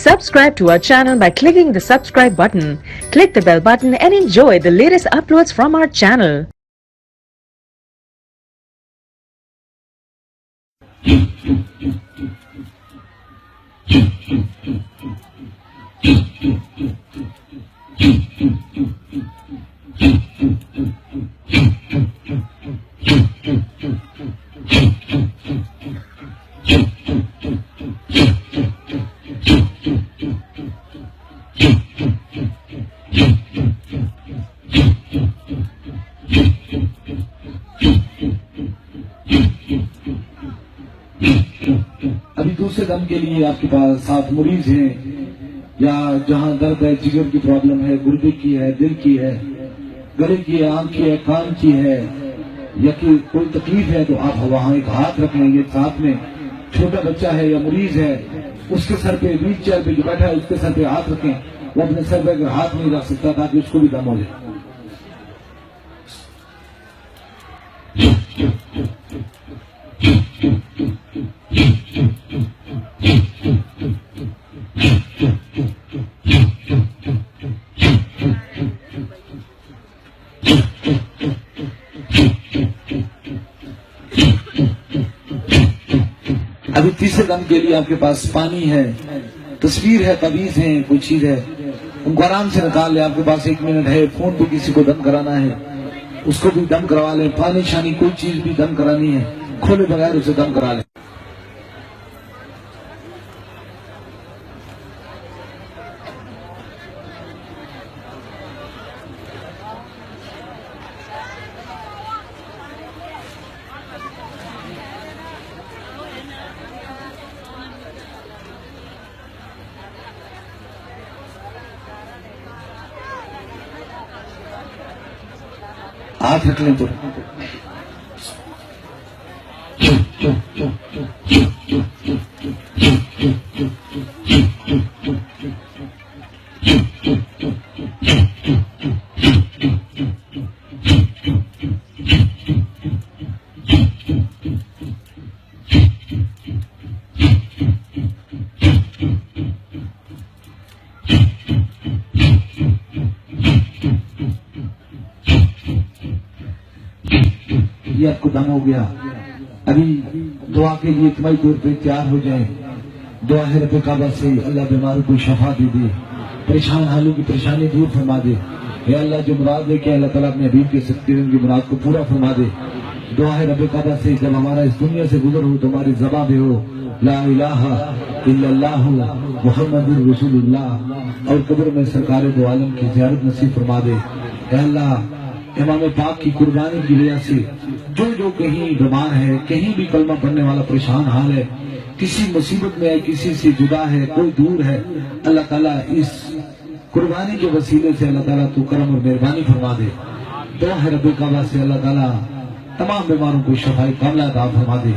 Subscribe to our channel by clicking the subscribe button. Click the bell button and enjoy the latest uploads from our channel. ابھی دوسرے دم کے لیے آپ کے پاس 7 مریض ہیں، یا جہاں درد ہے، جگر کی پرابلم ہے، گردے کی ہے، دل کی ہے، گلے کی ہے، آنکھ کی ہے، کان کی ہے، یا کہ کوئی تکلیف ہے، تو آپ وہاں ایک ہاتھ رکھ لیں گے. ساتھ میں چھوٹا بچہ ہے یا مریض ہے، اس کے سر پہ، ویل چیئر پہ جو بیٹھا ہے اس کے سر پہ ہاتھ رکھیں. وہ اپنے سر پہ اگر ہاتھ نہیں رکھ سکتا تاکہ اس کو بھی دم ہو جائے. ابھی تیسرے دم کے لیے آپ کے پاس پانی ہے، تصویر ہے، تعویذ ہے، کوئی چیز ہے، ان کو آرام سے نکال لیں. آپ کے پاس 1 منٹ ہے. فون پہ کسی کو دم کرانا ہے اس کو بھی دم کروا لیں. پانی شانی کوئی چیز بھی دم کرانی ہے، کھولے بغیر اسے دم کرا لیں. ہاتھ رکھ لیں تو یہ آپ کو دم ہو گیا. ابھی دعا کے لیے اجتماعی طور پہ تیار ہو جائیں. دعا ہے رب کعبہ سے اللہ بیماروں کو شفا دے دے، پریشان حالوں کی پریشانی دور فرما دے. یا اللہ جو مراد لے کے اللہ تعالیٰ اپنے حبیب کے سکتے ان کی مراد کو پورا فرما دے. دعا ہے رب کعبہ سے جب ہمارا اس دنیا سے گزر ہو تو ہماری زباں پہ ہو لا الہ الا اللہ محمد رسول اللہ، اور قبر میں سرکار دو عالم کی زیارت نصیب فرما دے. اے اللہ امام پاک کی قربانی کی وجہ سے جو کہیں بیمار ہے، کہیں بھی کلمہ پڑھنے والا پریشان حال ہے، کسی مصیبت میں ہے، کسی سے جدا ہے، کوئی دور ہے، اللہ تعالیٰ اس قربانی کے وسیلے سے اللہ تعالیٰ تو کرم اور مہربانی فرما دے. دعا ہے رب کعبہ سے اللہ تعالیٰ تمام بیماروں کو شفاء کاملہ عطا فرما دے.